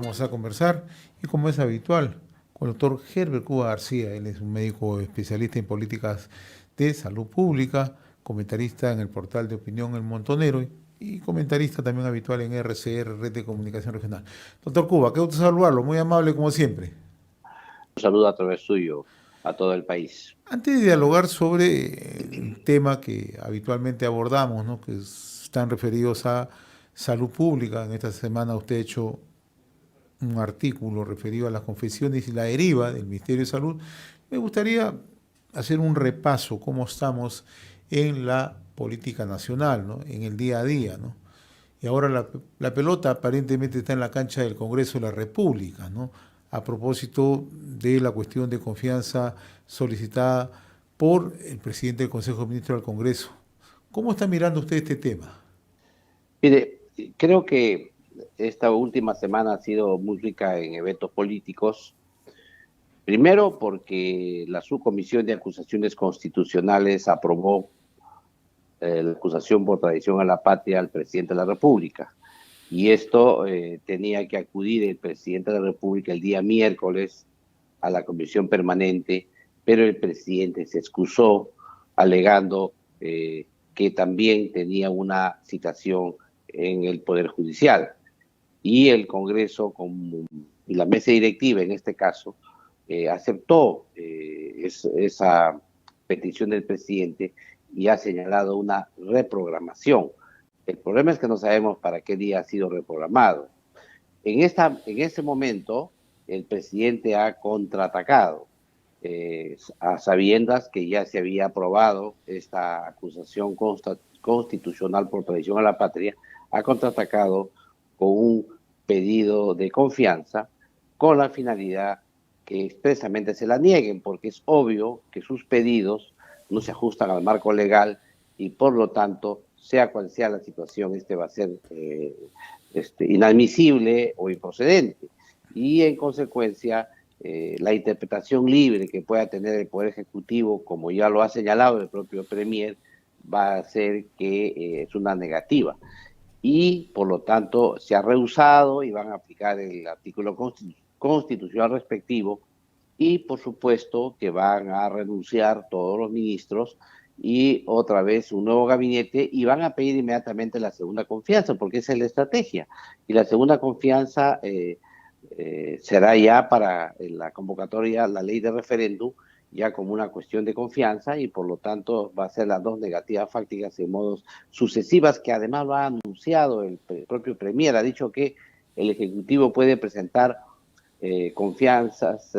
Vamos a conversar, y como es habitual, con el doctor Herbert Cuba García. Él es un médico especialista en políticas de salud pública, comentarista en el portal de opinión El Montonero y comentarista también habitual en RCR, Red de Comunicación Regional. Doctor Cuba, qué gusto saludarlo, muy amable como siempre. Un saludo a través suyo a todo el país. Antes de dialogar sobre el tema que habitualmente abordamos, ¿no?, que están referidos a salud pública, en esta semana usted ha hecho un artículo referido a las confesiones y la deriva del Ministerio de Salud, me gustaría hacer un repaso cómo estamos en la política nacional, ¿no?, en el día a día, ¿no? Y ahora la pelota aparentemente está en la cancha del Congreso de la República, ¿no?, a propósito de la cuestión de confianza solicitada por el presidente del Consejo de Ministros del Congreso. ¿Cómo está mirando usted este tema? Mire, creo que esta última semana ha sido muy rica en eventos políticos. Primero, porque la Subcomisión de Acusaciones Constitucionales aprobó la acusación por traición a la patria al presidente de la República. Y esto tenía que acudir el presidente de la República el día miércoles a la comisión permanente, pero el presidente se excusó alegando que también tenía una citación en el Poder Judicial. Y el Congreso y la mesa directiva, en este caso, aceptó esa petición del presidente y ha señalado una reprogramación. El problema es que no sabemos para qué día ha sido reprogramado. En ese momento, el presidente ha contraatacado, a sabiendas que ya se había aprobado esta acusación constitucional por traición a la patria, ha contraatacado con un pedido de confianza con la finalidad que expresamente se la nieguen, porque es obvio que sus pedidos no se ajustan al marco legal y por lo tanto, sea cual sea la situación, va a ser inadmisible o improcedente. Y en consecuencia, la interpretación libre que pueda tener el Poder Ejecutivo, como ya lo ha señalado el propio Premier, va a ser que es una negativa. Y por lo tanto se ha rehusado y van a aplicar el artículo constitucional respectivo y por supuesto que van a renunciar todos los ministros y otra vez un nuevo gabinete y van a pedir inmediatamente la segunda confianza porque esa es la estrategia. Y la segunda confianza será ya para la convocatoria, la ley de referéndum, ya como una cuestión de confianza y por lo tanto va a ser las dos negativas fácticas en modos sucesivas que además lo ha anunciado el propio Premier, ha dicho que el Ejecutivo puede presentar confianzas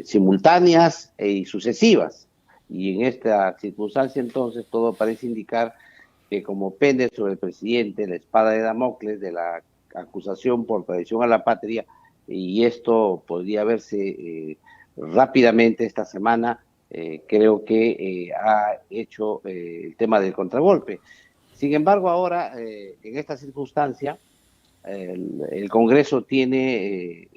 simultáneas y sucesivas y en esta circunstancia entonces todo parece indicar que como pende sobre el presidente la espada de Damocles de la acusación por traición a la patria y esto podría verse rápidamente esta semana, creo que ha hecho el tema del contragolpe. Sin embargo, ahora, en esta circunstancia, el Congreso tiene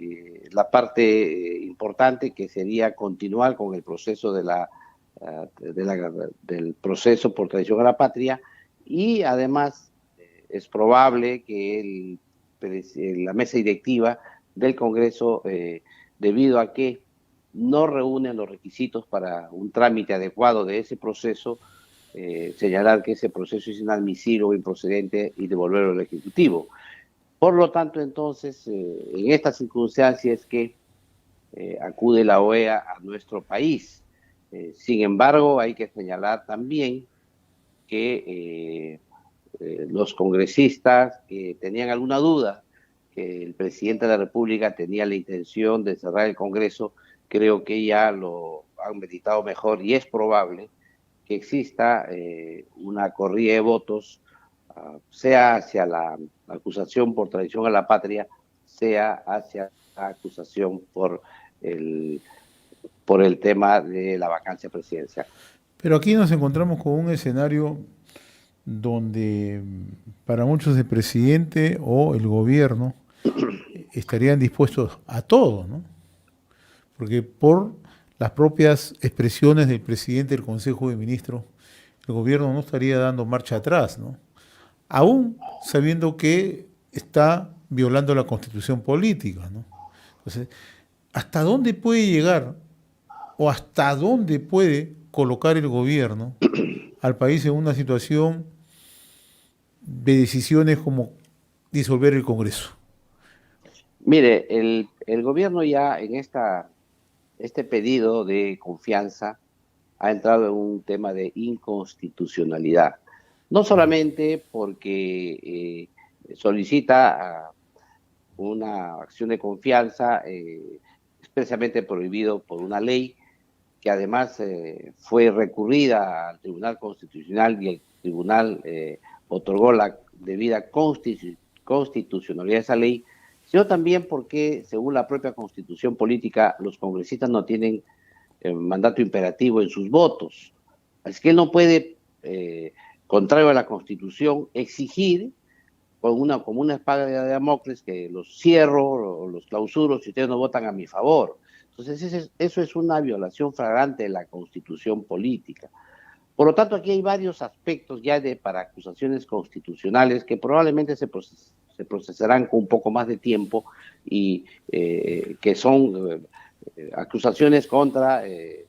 la parte importante que sería continuar con el proceso del proceso por traición a la patria y además es probable que la mesa directiva del Congreso, debido a que no reúnen los requisitos para un trámite adecuado de ese proceso, señalar que ese proceso es inadmisible o improcedente y devolverlo al Ejecutivo. Por lo tanto, entonces, en estas circunstancias es que acude la OEA a nuestro país. Sin embargo, hay que señalar también que los congresistas que tenían alguna duda que el presidente de la República tenía la intención de cerrar el Congreso, creo que ya lo han meditado mejor y es probable que exista una corrida de votos, sea hacia la acusación por traición a la patria, sea hacia la acusación por el tema de la vacancia presidencial. Pero aquí nos encontramos con un escenario donde para muchos el presidente o el gobierno estarían dispuestos a todo, ¿no? Porque por las propias expresiones del presidente del Consejo de Ministros, el gobierno no estaría dando marcha atrás, ¿no? Aún sabiendo que está violando la Constitución política, ¿no? Entonces, ¿hasta dónde puede llegar o hasta dónde puede colocar el gobierno al país en una situación de decisiones como disolver el Congreso? Mire, el gobierno ya en este pedido de confianza ha entrado en un tema de inconstitucionalidad. No solamente porque solicita una acción de confianza expresamente prohibido por una ley que además fue recurrida al Tribunal Constitucional y el Tribunal otorgó la debida constitucionalidad de esa ley, sino también porque, según la propia Constitución política, los congresistas no tienen mandato imperativo en sus votos. Así que él no puede, contrario a la Constitución, exigir como una espada de Damocles que los cierro o los clausuro si ustedes no votan a mi favor. Entonces, eso es una violación flagrante de la Constitución política. Por lo tanto, aquí hay varios aspectos ya para acusaciones constitucionales que probablemente se procesarán con un poco más de tiempo y que son acusaciones contra el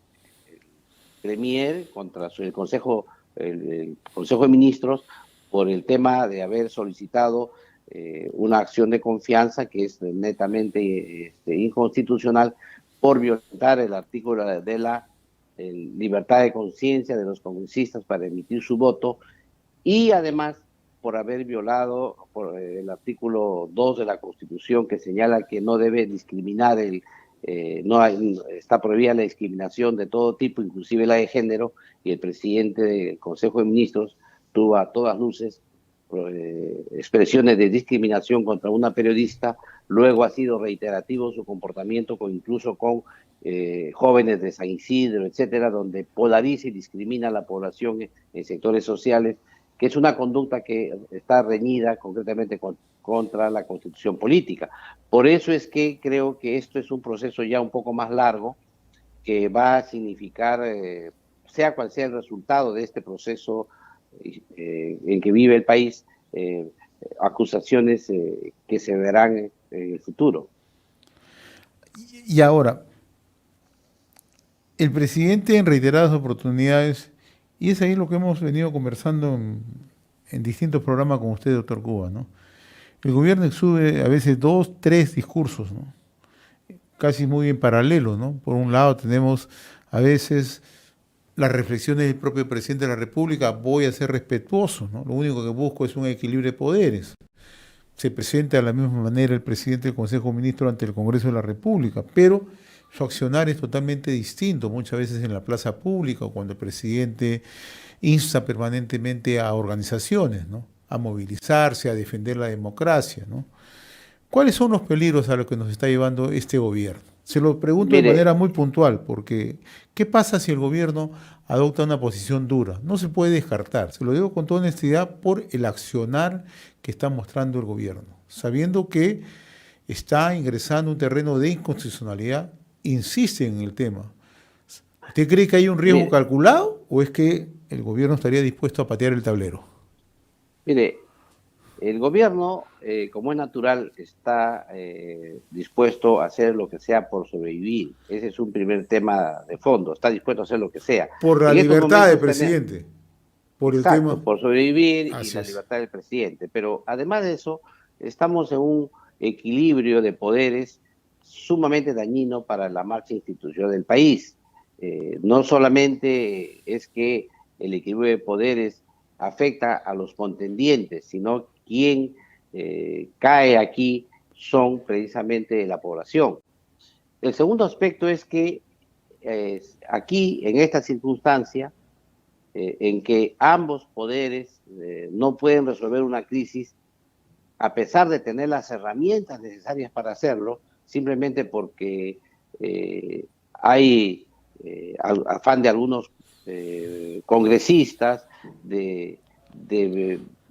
Premier, contra el Consejo de Ministros, por el tema de haber solicitado una acción de confianza que es netamente inconstitucional por violentar el artículo de la libertad de conciencia de los congresistas para emitir su voto y además por haber violado el artículo 2 de la Constitución que señala que no debe discriminar está prohibida la discriminación de todo tipo, inclusive la de género, y el presidente del Consejo de Ministros tuvo a todas luces expresiones de discriminación contra una periodista, luego ha sido reiterativo su comportamiento incluso con jóvenes de San Isidro, etcétera, donde polariza y discrimina a la población en sectores sociales, que es una conducta que está reñida concretamente contra la Constitución política. Por eso es que creo que esto es un proceso ya un poco más largo, que va a significar, sea cual sea el resultado de este proceso en que vive el país, acusaciones que se verán en el futuro. Y ahora, el presidente en reiteradas oportunidades, y es ahí lo que hemos venido conversando en distintos programas con usted, doctor Cuba, ¿no? El gobierno exhibe a veces 2, 3 discursos, ¿no? Casi muy en paralelo, ¿no? Por un lado tenemos a veces las reflexiones del propio presidente de la República, voy a ser respetuoso, ¿no? Lo único que busco es un equilibrio de poderes. Se presenta de la misma manera el presidente del Consejo de Ministros ante el Congreso de la República, pero su accionar es totalmente distinto, muchas veces en la plaza pública o cuando el presidente insta permanentemente a organizaciones, ¿no? A movilizarse, a defender la democracia, ¿no? ¿Cuáles son los peligros a los que nos está llevando este gobierno? Se lo pregunto de manera muy puntual, porque ¿qué pasa si el gobierno adopta una posición dura? No se puede descartar, se lo digo con toda honestidad, por el accionar que está mostrando el gobierno, sabiendo que está ingresando un terreno de inconstitucionalidad, insiste en el tema. ¿Usted cree que hay un riesgo calculado o es que el gobierno estaría dispuesto a patear el tablero? Mire, el gobierno, como es natural, está dispuesto a hacer lo que sea por sobrevivir. Ese es un primer tema de fondo. Está dispuesto a hacer lo que sea. Por la libertad del presidente. Por el tema. Por sobrevivir y la libertad del presidente. Pero además de eso, estamos en un equilibrio de poderes sumamente dañino para la marcha institucional del país. No solamente es que el equilibrio de poderes afecta a los contendientes, sino quien cae aquí son precisamente la población. El segundo aspecto es que aquí, en esta circunstancia, en que ambos poderes no pueden resolver una crisis, a pesar de tener las herramientas necesarias para hacerlo, simplemente porque hay afán de algunos congresistas de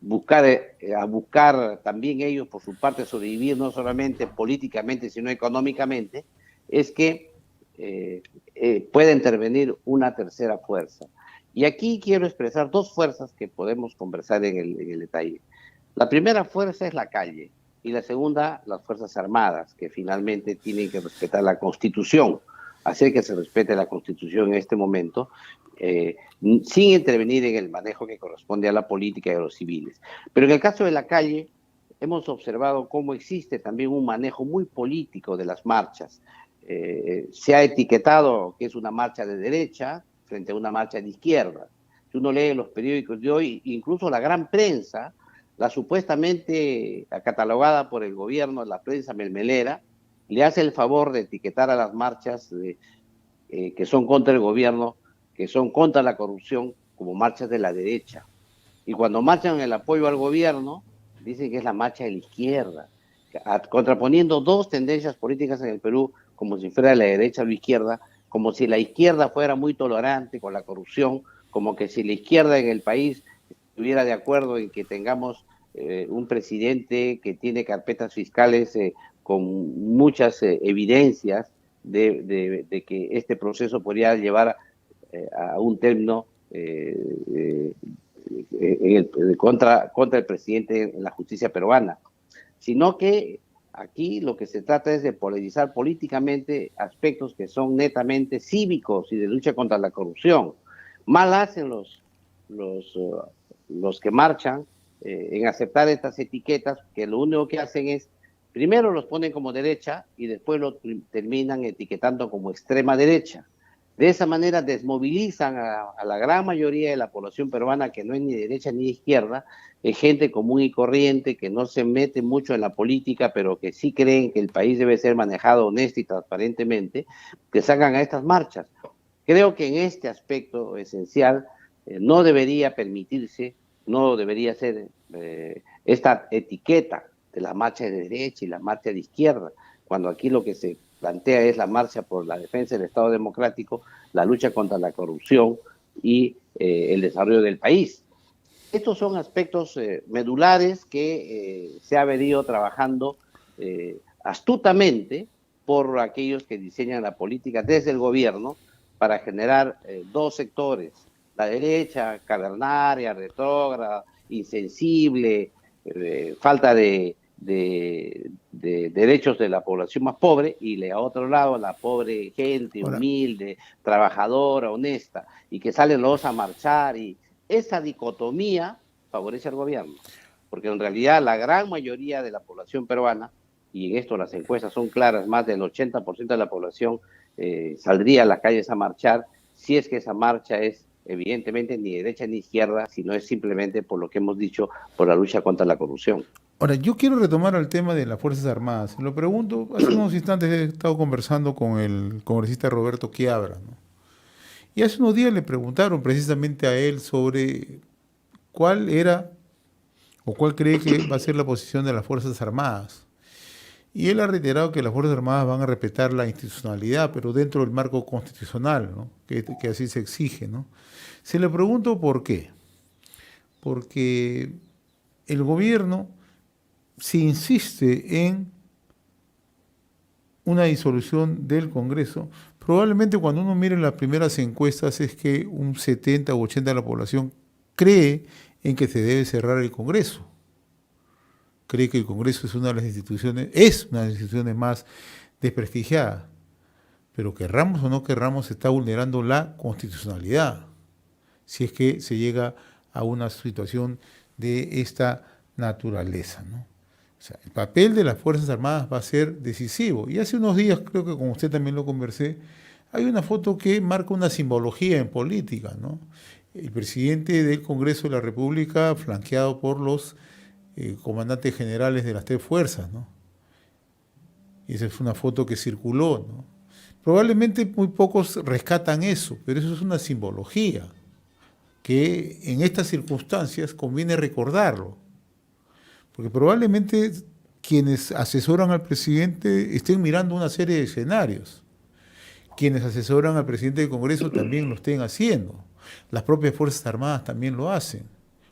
buscar también ellos por su parte sobrevivir no solamente políticamente sino económicamente, es que puede intervenir una tercera fuerza. Y aquí quiero expresar dos fuerzas que podemos conversar en el detalle. La primera fuerza es la calle. y la segunda, las Fuerzas Armadas, que finalmente tienen que respetar la Constitución, hacer que se respete la Constitución en este momento, sin intervenir en el manejo que corresponde a la política y a los civiles. Pero en el caso de la calle, hemos observado cómo existe también un manejo muy político de las marchas. Se ha etiquetado que es una marcha de derecha frente a una marcha de izquierda. Si uno lee los periódicos de hoy, incluso la gran prensa, la supuestamente catalogada por el gobierno, la prensa melmelera, le hace el favor de etiquetar a las marchas que son contra el gobierno, que son contra la corrupción, como marchas de la derecha. Y cuando marchan en el apoyo al gobierno, dicen que es la marcha de la izquierda, contraponiendo dos tendencias políticas en el Perú, como si fuera la derecha o la izquierda, como si la izquierda fuera muy tolerante con la corrupción, como que si la izquierda en el país estuviera de acuerdo en que tengamos un presidente que tiene carpetas fiscales con muchas evidencias de que este proceso podría llevar a un término contra el presidente en la justicia peruana, sino que aquí lo que se trata es de polarizar políticamente aspectos que son netamente cívicos y de lucha contra la corrupción. Mal hacen los que marchan en aceptar estas etiquetas, que lo único que hacen es, primero los ponen como derecha y después lo terminan etiquetando como extrema derecha. De esa manera desmovilizan a la gran mayoría de la población peruana, que no es ni derecha ni izquierda, es gente común y corriente que no se mete mucho en la política, pero que sí creen que el país debe ser manejado honesta y transparentemente, que salgan a estas marchas. Creo que en este aspecto esencial no debería permitirse, no debería ser esta etiqueta de la marcha de derecha y la marcha de izquierda, cuando aquí lo que se plantea es la marcha por la defensa del Estado democrático, la lucha contra la corrupción y el desarrollo del país. Estos son aspectos medulares que se ha venido trabajando astutamente por aquellos que diseñan la política desde el gobierno para generar dos sectores, la derecha cavernaria, retrógrada, insensible, falta de derechos de la población más pobre, y a otro lado la pobre gente Ahora, humilde, trabajadora, honesta, y que salen los a marchar, y esa dicotomía favorece al gobierno, porque en realidad la gran mayoría de la población peruana, y en esto las encuestas son claras, más del 80% de la población saldría a las calles a marchar, si es que esa marcha es evidentemente ni derecha ni izquierda, sino es simplemente por lo que hemos dicho, por la lucha contra la corrupción. ahora, yo quiero retomar el tema de las Fuerzas Armadas. Lo pregunto, hace unos instantes he estado conversando con el congresista Roberto Quiabra, ¿no? Y hace unos días le preguntaron precisamente a él sobre cuál era o cuál cree que va a ser la posición de las Fuerzas Armadas. Y él ha reiterado que las Fuerzas Armadas van a respetar la institucionalidad, pero dentro del marco constitucional, ¿no? Que así se exige, ¿no? Se le pregunto por qué. Porque el gobierno, si insiste en una disolución del Congreso, probablemente cuando uno mire las primeras encuestas es que un 70 u 80 de la población cree en que se debe cerrar el Congreso. Cree que el Congreso es una de las instituciones más desprestigiadas. Pero querramos o no querramos, se está vulnerando la constitucionalidad, si es que se llega a una situación de esta naturaleza, ¿no? O sea, el papel de las Fuerzas Armadas va a ser decisivo. Y hace unos días, creo que con usted también lo conversé, hay una foto que marca una simbología en política, ¿no? El presidente del Congreso de la República flanqueado por los comandantes generales de las tres fuerzas, ¿no? Y esa es una foto que circuló, ¿no? Probablemente muy pocos rescatan eso, pero eso es una simbología que en estas circunstancias conviene recordarlo. Porque probablemente quienes asesoran al presidente estén mirando una serie de escenarios. Quienes asesoran al presidente del Congreso también lo estén haciendo. Las propias Fuerzas Armadas también lo hacen.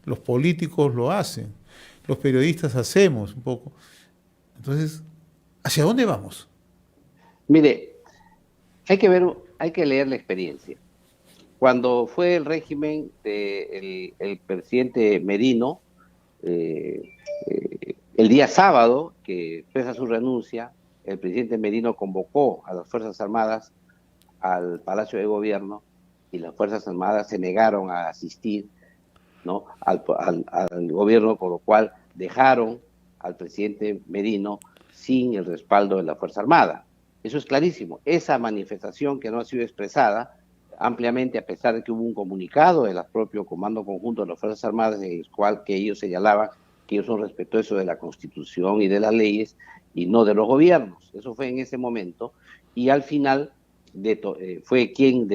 Los políticos lo hacen. Los periodistas hacemos un poco. Entonces, ¿hacia dónde vamos? Mire, hay que leer la experiencia. Cuando fue el régimen del el presidente Merino, El día sábado, que expresa su renuncia, el presidente Merino convocó a las Fuerzas Armadas al Palacio de Gobierno y las Fuerzas Armadas se negaron a asistir, ¿no?, al gobierno, con lo cual dejaron al presidente Merino sin el respaldo de la Fuerza Armada. Eso es clarísimo. Esa manifestación que no ha sido expresada ampliamente, a pesar de que hubo un comunicado del propio Comando Conjunto de las Fuerzas Armadas en el cual que ellos señalaban que ellos son respetuosos de la Constitución y de las leyes y no de los gobiernos. Eso fue en ese momento, y al final fue quien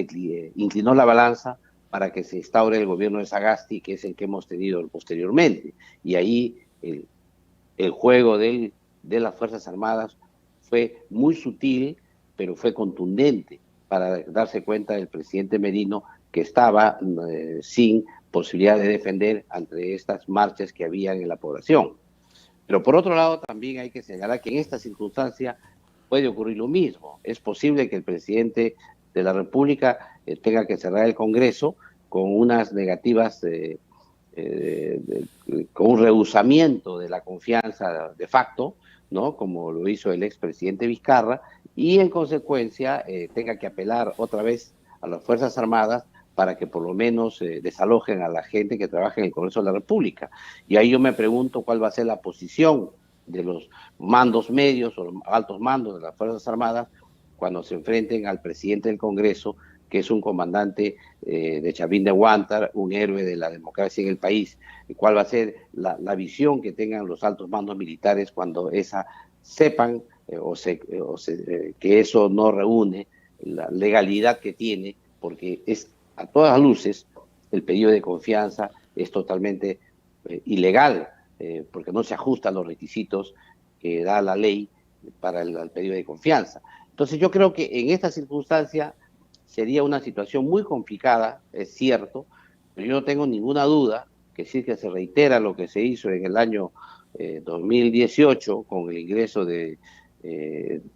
inclinó la balanza para que se instaure el gobierno de Sagasti, que es el que hemos tenido posteriormente. Y ahí el juego de las Fuerzas Armadas fue muy sutil, pero fue contundente para darse cuenta del presidente Merino que estaba sin posibilidad de defender ante estas marchas que había en la población. Pero por otro lado, también hay que señalar que en esta circunstancia puede ocurrir lo mismo. Es posible que el presidente de la República tenga que cerrar el Congreso con unas negativas, con un rehusamiento de la confianza de facto, ¿no?, como lo hizo el expresidente Vizcarra, y en consecuencia tenga que apelar otra vez a las Fuerzas Armadas para que por lo menos desalojen a la gente que trabaja en el Congreso de la República. Y ahí yo me pregunto cuál va a ser la posición de los mandos medios o altos mandos de las Fuerzas Armadas cuando se enfrenten al presidente del Congreso, que es un comandante de Chavín de Huántar, un héroe de la democracia en el país. ¿Cuál va a ser la visión que tengan los altos mandos militares cuando sepan que eso no reúne la legalidad que tiene? Porque es, a todas luces, el pedido de confianza es totalmente ilegal, porque no se ajusta a los requisitos que da la ley para el pedido de confianza. Entonces yo creo que en esta circunstancia sería una situación muy complicada, es cierto, pero yo no tengo ninguna duda que si es que se reitera lo que se hizo en el año 2018 con el ingreso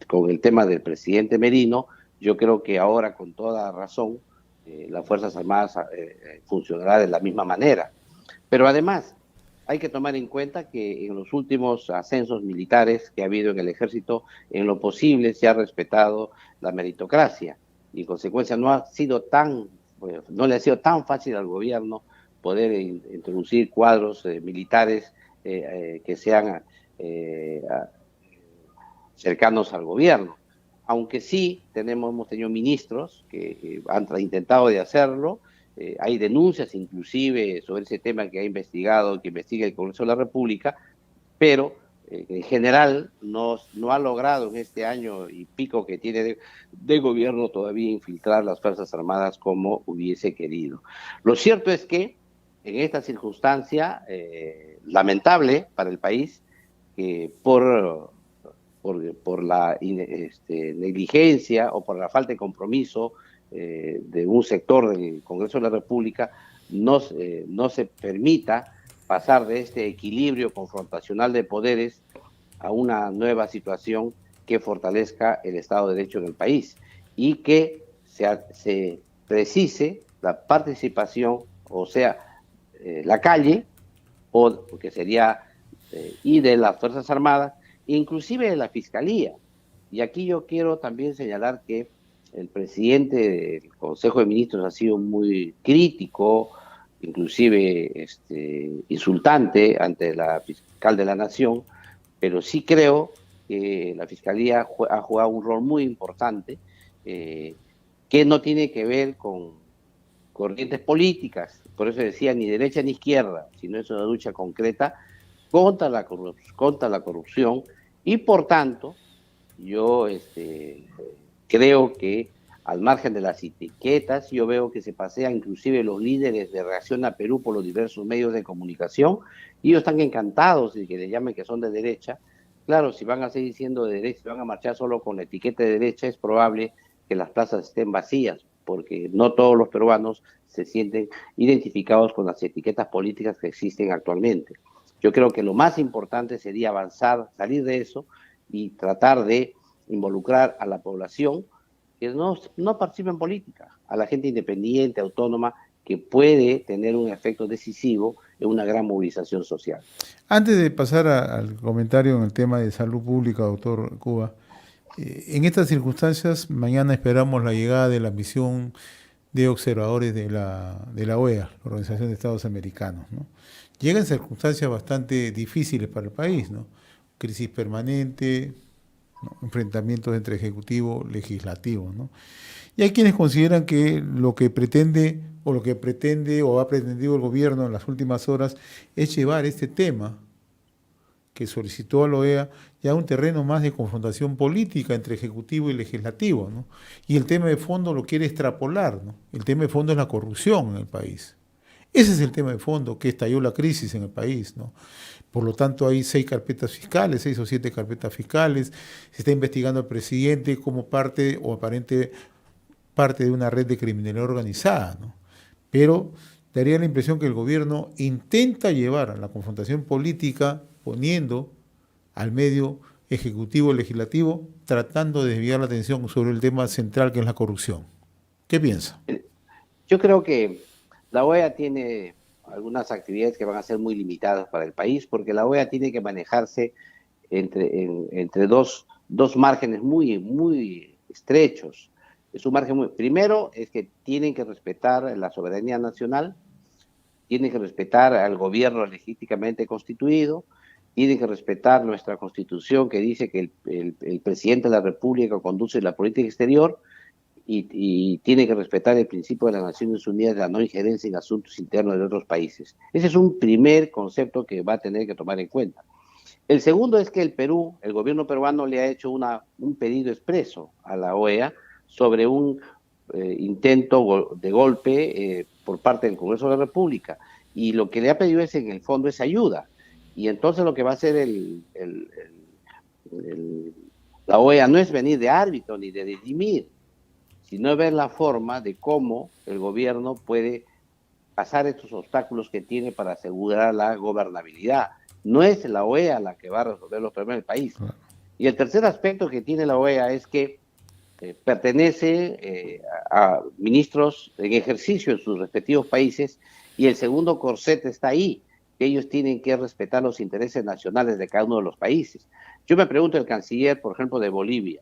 con el tema del presidente Merino, yo creo que ahora con toda razón las Fuerzas Armadas funcionará de la misma manera. Pero además hay que tomar en cuenta que en los últimos ascensos militares que ha habido en el ejército, en lo posible se ha respetado la meritocracia, y en consecuencia no le ha sido tan fácil al gobierno poder introducir cuadros militares que sean cercanos al gobierno. Aunque sí hemos tenido ministros que han intentado de hacerlo, hay denuncias inclusive sobre ese tema que que investiga el Congreso de la República, pero en general no ha logrado en este año y pico que tiene de gobierno todavía infiltrar las Fuerzas Armadas como hubiese querido. Lo cierto es que en esta circunstancia lamentable para el país, por la negligencia o por la falta de compromiso de un sector del Congreso de la República, no se permita pasar de este equilibrio confrontacional de poderes a una nueva situación que fortalezca el Estado de Derecho en el país y que se precise la participación, o sea, la calle, o que sería y de las Fuerzas Armadas, inclusive de la Fiscalía. Y aquí yo quiero también señalar que el presidente del Consejo de Ministros ha sido muy crítico, inclusive insultante ante la fiscal de la Nación, pero sí creo que la Fiscalía ha jugado un rol muy importante que no tiene que ver con corrientes políticas, por eso decía ni derecha ni izquierda, sino es una lucha concreta contra la corrupción, y por tanto yo creo que al margen de las etiquetas, yo veo que se pasean inclusive los líderes de Reacción a Perú por los diversos medios de comunicación, y ellos están encantados de que le llamen que son de derecha. Claro, si van a seguir siendo de derecha, si van a marchar solo con la etiqueta de derecha, es probable que las plazas estén vacías, porque no todos los peruanos se sienten identificados con las etiquetas políticas que existen actualmente. Yo creo que lo más importante sería avanzar, salir de eso y tratar de involucrar a la población que no participe en política, a la gente independiente, autónoma, que puede tener un efecto decisivo en una gran movilización social. Antes de pasar al comentario en el tema de salud pública, doctor Cuba, en estas circunstancias, mañana esperamos la llegada de la misión de observadores de la OEA, la Organización de Estados Americanos, ¿no? Llega en circunstancias bastante difíciles para el país, ¿no? Crisis permanente, ¿no? Enfrentamientos entre ejecutivo y legislativo, ¿no? Y hay quienes consideran que lo que pretende o ha pretendido el gobierno en las últimas horas es llevar este tema que solicitó a la OEA ya un terreno más de confrontación política entre ejecutivo y legislativo, ¿no? Y el tema de fondo lo quiere extrapolar, ¿no? El tema de fondo es la corrupción en el país. Ese es el tema de fondo que estalló la crisis en el país, ¿no? Por lo tanto, hay 6 carpetas fiscales, 6 o 7 carpetas fiscales. Se está investigando al presidente como parte o aparente parte de una red de criminalidad organizada, ¿no? Pero daría la impresión que el gobierno intenta llevar a la confrontación política poniendo al medio ejecutivo legislativo, tratando de desviar la atención sobre el tema central que es la corrupción. ¿Qué piensa? Yo creo que la OEA tiene algunas actividades que van a ser muy limitadas para el país, porque la OEA tiene que manejarse entre dos márgenes muy estrechos. Es un margen primero es que tienen que respetar la soberanía nacional, tienen que respetar al gobierno legítimamente constituido, tienen que respetar nuestra constitución que dice que el presidente de la República conduce la política exterior y tiene que respetar el principio de las Naciones Unidas de la no injerencia en asuntos internos de otros países. Ese es un primer concepto que va a tener que tomar en cuenta. El segundo es que el gobierno peruano le ha hecho un pedido expreso a la OEA sobre un intento de golpe por parte del Congreso de la República. Y lo que le ha pedido en el fondo es ayuda. Y entonces lo que va a hacer la OEA no es venir de árbitro ni de dirimir, sino ver la forma de cómo el gobierno puede pasar estos obstáculos que tiene para asegurar la gobernabilidad. No es la OEA la que va a resolver los problemas del país. Y el tercer aspecto que tiene la OEA es que pertenece a ministros en ejercicio en sus respectivos países, y el segundo corset está ahí, que ellos tienen que respetar los intereses nacionales de cada uno de los países. Yo me pregunto, el canciller, por ejemplo, de Bolivia,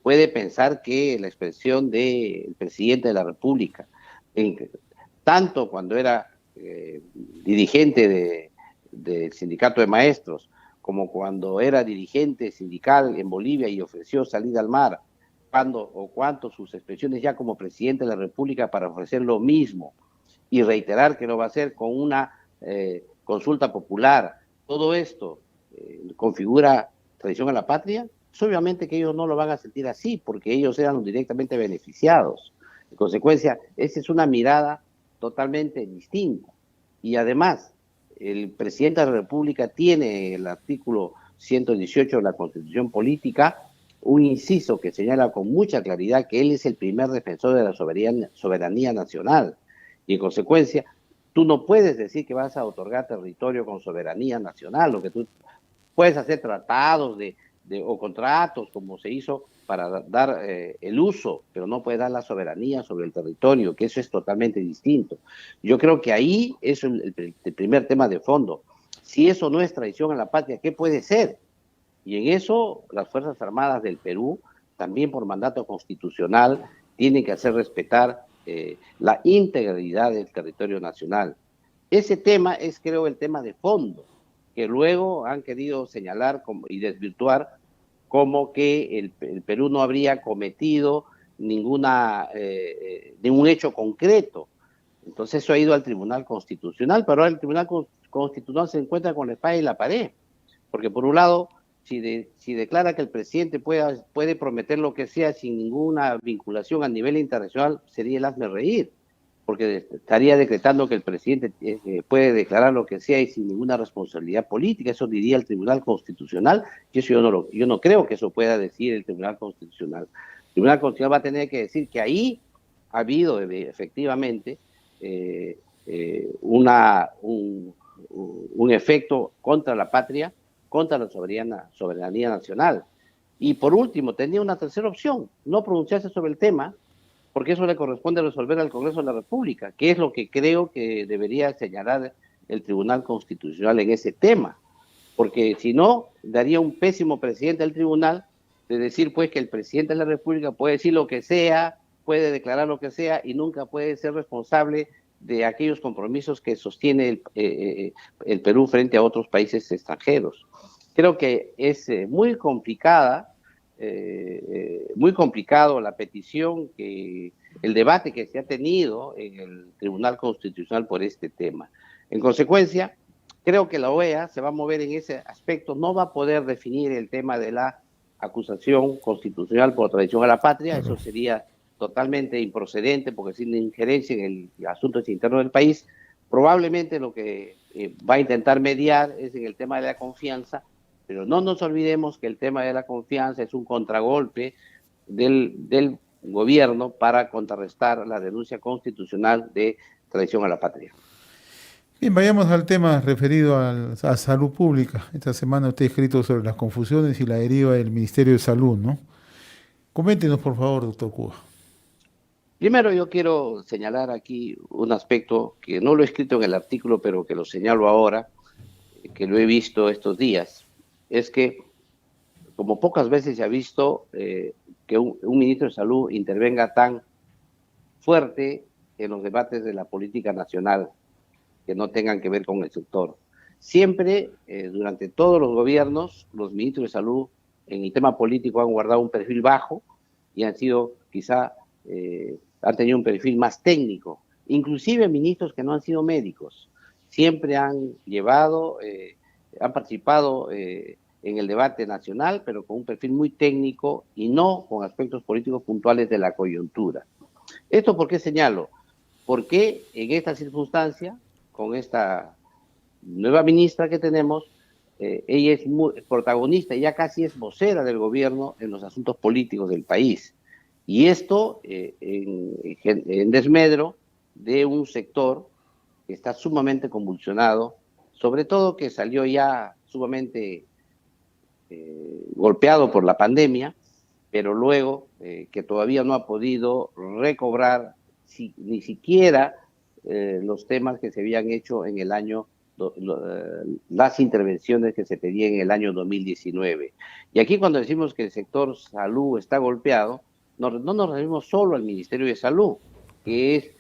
puede pensar que la expresión del presidente de la República, tanto cuando era dirigente del sindicato de maestros, como cuando era dirigente sindical en Bolivia y ofreció salida al mar, cuánto sus expresiones ya como presidente de la República para ofrecer lo mismo y reiterar que lo va a hacer con una consulta popular, todo esto configura traición a la patria. Pues obviamente que ellos no lo van a sentir así, porque ellos eran directamente beneficiados. En consecuencia, esa es una mirada totalmente distinta. Y además, el presidente de la República tiene el artículo 118 de la Constitución Política, un inciso que señala con mucha claridad que él es el primer defensor de la soberanía nacional. Y en consecuencia, tú no puedes decir que vas a otorgar territorio con soberanía nacional, lo que tú puedes hacer tratados o contratos, como se hizo para dar el uso, pero no puedes dar la soberanía sobre el territorio, que eso es totalmente distinto. Yo creo que ahí es el primer tema de fondo. Si eso no es traición a la patria, ¿qué puede ser? Y en eso las Fuerzas Armadas del Perú, también por mandato constitucional, tienen que hacer respetar la integridad del territorio nacional. Ese tema es, creo, el tema de fondo, que luego han querido señalar y desvirtuar como que el Perú no habría cometido ningún hecho concreto. Entonces eso ha ido al Tribunal Constitucional, pero ahora el Tribunal Constitucional se encuentra con la espada y la pared, porque por un lado, si declara que el presidente puede prometer lo que sea sin ninguna vinculación a nivel internacional, sería el hazme reír, porque estaría decretando que el presidente puede declarar lo que sea y sin ninguna responsabilidad política. Eso diría el Tribunal Constitucional, y eso yo no creo que eso pueda decir el Tribunal Constitucional. El Tribunal Constitucional va a tener que decir que ahí ha habido efectivamente un efecto contra la patria, contra la soberanía nacional. Y por último, tenía una tercera opción, no pronunciarse sobre el tema, porque eso le corresponde resolver al Congreso de la República, que es lo que creo que debería señalar el Tribunal Constitucional en ese tema, porque si no, daría un pésimo presidente al tribunal de decir pues que el presidente de la República puede decir lo que sea, puede declarar lo que sea y nunca puede ser responsable de aquellos compromisos que sostiene el Perú frente a otros países extranjeros. Creo que es muy complicado la petición, el debate que se ha tenido en el Tribunal Constitucional por este tema. En consecuencia, creo que la OEA se va a mover en ese aspecto, no va a poder definir el tema de la acusación constitucional por traición a la patria, eso sería totalmente improcedente porque es una injerencia en el asunto interno del país. Probablemente lo que va a intentar mediar es en el tema de la confianza, pero no nos olvidemos que el tema de la confianza es un contragolpe del gobierno para contrarrestar la denuncia constitucional de traición a la patria. Bien, vayamos al tema referido a salud pública. Esta semana usted ha escrito sobre las confusiones y la deriva del Ministerio de Salud, ¿no? Coméntenos, por favor, doctor Cuba. Primero yo quiero señalar aquí un aspecto que no lo he escrito en el artículo, pero que lo señalo ahora, que lo he visto estos días. Es que, como pocas veces se ha visto, que un ministro de Salud intervenga tan fuerte en los debates de la política nacional que no tengan que ver con el sector. Siempre, durante todos los gobiernos, los ministros de Salud en el tema político han guardado un perfil bajo y han sido quizá han tenido un perfil más técnico, inclusive ministros que no han sido médicos, siempre han llevado, han participado en el debate nacional, pero con un perfil muy técnico y no con aspectos políticos puntuales de la coyuntura. ¿Esto por qué señalo? Porque en esta circunstancia, con esta nueva ministra que tenemos, ella es muy protagonista, ya casi es vocera del gobierno en los asuntos políticos del país. Y esto en desmedro de un sector que está sumamente convulsionado, sobre todo que salió ya sumamente golpeado por la pandemia, pero luego que todavía no ha podido recobrar ni siquiera los temas que se habían hecho en el año, las intervenciones que se pedían en el año 2019. Y aquí cuando decimos que el sector salud está golpeado, no nos referimos solo al Ministerio de Salud, que es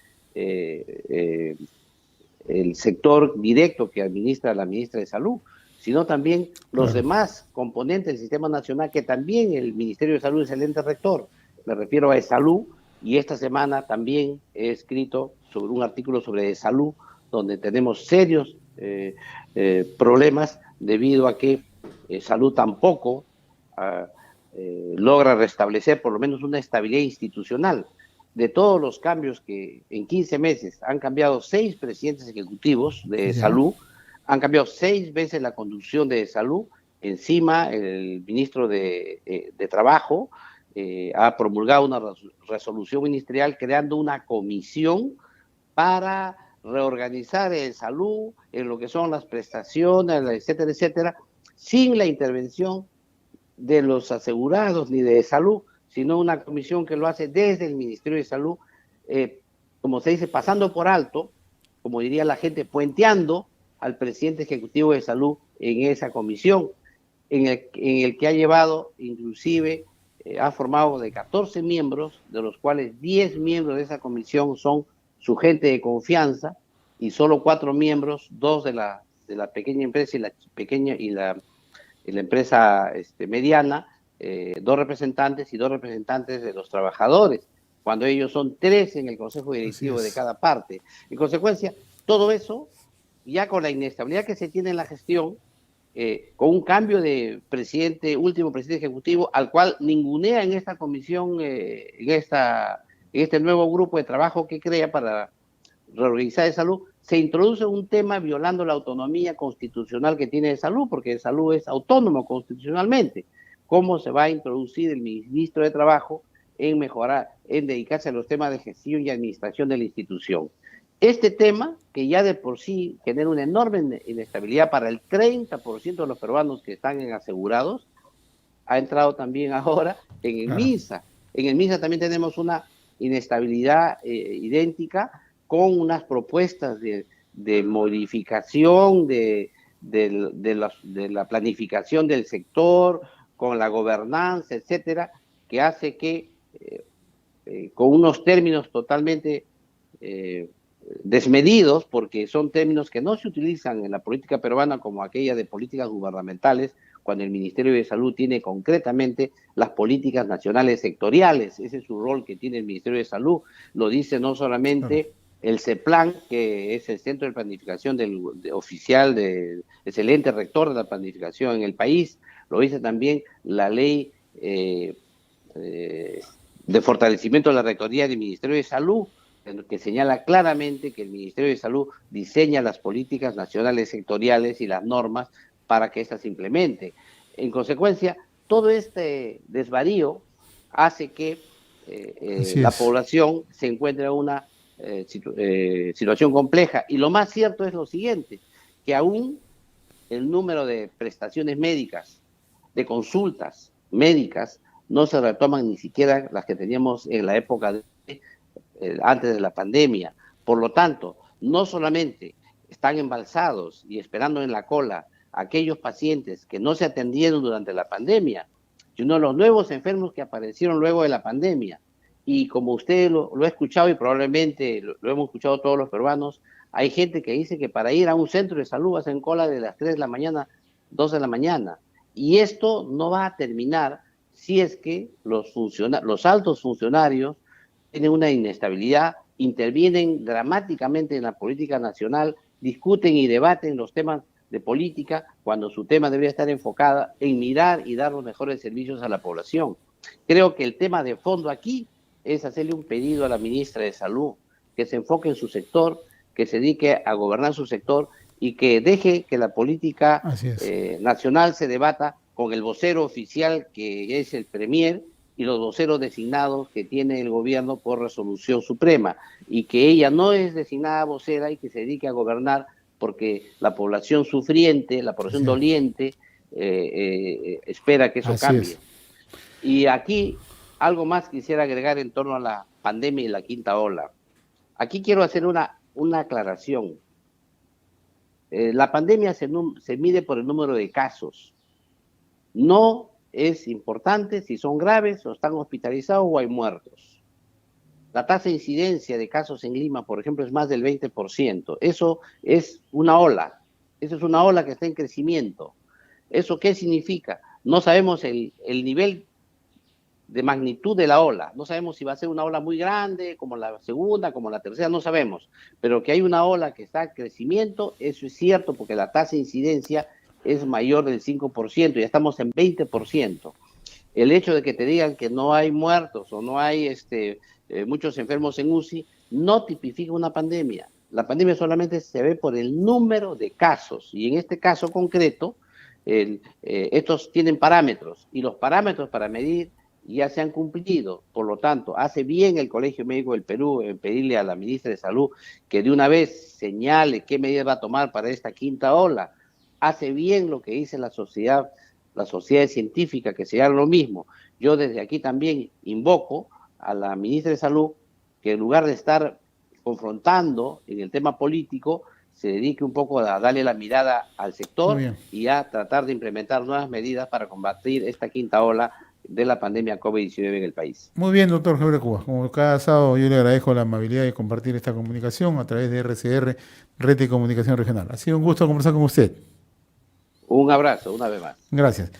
el sector directo que administra la ministra de Salud, sino también los demás componentes del sistema nacional, que también el Ministerio de Salud es el ente rector. Me refiero a Salud, y esta semana también he escrito sobre un artículo sobre salud, donde tenemos serios problemas debido a que salud tampoco logra restablecer por lo menos una estabilidad institucional. De todos los cambios que en 15 meses han cambiado 6 presidentes ejecutivos de salud, han cambiado 6 veces la conducción de salud. Encima, el ministro de Trabajo ha promulgado una resolución ministerial creando una comisión para reorganizar el salud en lo que son las prestaciones, etcétera, etcétera, sin la intervención de los asegurados ni de salud, sino una comisión que lo hace desde el Ministerio de Salud, como se dice, pasando por alto, como diría la gente, puenteando al presidente ejecutivo de salud en esa comisión, en el que ha llevado, inclusive, ha formado de 14 miembros, de los cuales 10 miembros de esa comisión son su gente de confianza, y solo 4 miembros, 2 de la pequeña empresa y la empresa mediana, 2 representantes y 2 representantes de los trabajadores, cuando ellos son 3 en el consejo directivo de cada parte. En consecuencia, todo eso, ya con la inestabilidad que se tiene en la gestión, con un cambio de último presidente ejecutivo, al cual ningunea en esta comisión, en este nuevo grupo de trabajo que crea para reorganizar de salud, se introduce un tema violando la autonomía constitucional que tiene de salud, porque de salud es autónomo constitucionalmente. ¿Cómo se va a introducir el ministro de Trabajo en mejorar, en dedicarse a los temas de gestión y administración de la institución? Este tema, que ya de por sí genera una enorme inestabilidad para el 30% de los peruanos que están asegurados, ha entrado también ahora en el MINSA. En el MINSA también tenemos una inestabilidad idéntica, con unas propuestas de modificación de la planificación del sector, con la gobernanza, etcétera, que hace que con unos términos totalmente desmedidos, porque son términos que no se utilizan en la política peruana como aquella de políticas gubernamentales, cuando el Ministerio de Salud tiene concretamente las políticas nacionales sectoriales. Ese es su rol que tiene el Ministerio de Salud. Lo dice no solamente el CEPLAN, que es el Centro de Planificación oficial, excelente rector de la planificación en el país, lo dice también la ley de fortalecimiento de la rectoría del Ministerio de Salud, que señala claramente que el Ministerio de Salud diseña las políticas nacionales sectoriales y las normas para que éstas se implementen. En consecuencia, todo este desvarío hace que la población se encuentre en una situación compleja. Y lo más cierto es lo siguiente, que aún el número de prestaciones médicas, de consultas médicas, no se retoman ni siquiera las que teníamos en la época antes de la pandemia. Por lo tanto, no solamente están embalsados y esperando en la cola aquellos pacientes que no se atendieron durante la pandemia, sino los nuevos enfermos que aparecieron luego de la pandemia. Y como usted lo ha escuchado y probablemente lo hemos escuchado todos los peruanos, hay gente que dice que para ir a un centro de salud hacen cola de las 3 de la mañana, 2 de la mañana. Y esto no va a terminar si es que los altos funcionarios tienen una inestabilidad, intervienen dramáticamente en la política nacional, discuten y debaten los temas de política cuando su tema debería estar enfocada en mirar y dar los mejores servicios a la población. Creo que el tema de fondo aquí es hacerle un pedido a la ministra de Salud, que se enfoque en su sector, que se dedique a gobernar su sector y que deje que la política nacional se debata con el vocero oficial, que es el Premier, y los voceros designados que tiene el gobierno por resolución suprema, y que ella no es designada vocera y que se dedique a gobernar, porque la población sufriente, la población doliente, espera que eso cambie. Y aquí algo más quisiera agregar en torno a la pandemia y la quinta ola. Aquí quiero hacer una aclaración. La pandemia se mide por el número de casos. No es importante si son graves o están hospitalizados o hay muertos. La tasa de incidencia de casos en Lima, por ejemplo, es más del 20%. Eso es una ola. Eso es una ola que está en crecimiento. ¿Eso qué significa? No sabemos el nivel de magnitud de la ola. No sabemos si va a ser una ola muy grande, como la segunda, como la tercera, no sabemos. Pero que hay una ola que está en crecimiento, eso es cierto, porque la tasa de incidencia es mayor del 5%, ya estamos en 20%. El hecho de que te digan que no hay muertos o no hay muchos enfermos en UCI, no tipifica una pandemia. La pandemia solamente se ve por el número de casos, y en este caso concreto, estos tienen parámetros, y los parámetros para medir ya se han cumplido. Por lo tanto, hace bien el Colegio Médico del Perú en pedirle a la ministra de Salud que de una vez señale qué medidas va a tomar para esta quinta ola. Hace bien lo que dice la sociedad científica, que se haga lo mismo. Yo desde aquí también invoco a la ministra de Salud que en lugar de estar confrontando en el tema político, se dedique un poco a darle la mirada al sector y a tratar de implementar nuevas medidas para combatir esta quinta ola de la pandemia COVID-19 en el país. Muy bien, doctor Gebre Cubas. Como cada sábado, yo le agradezco la amabilidad de compartir esta comunicación a través de RCR, Red de Comunicación Regional. Ha sido un gusto conversar con usted. Un abrazo, una vez más. Gracias.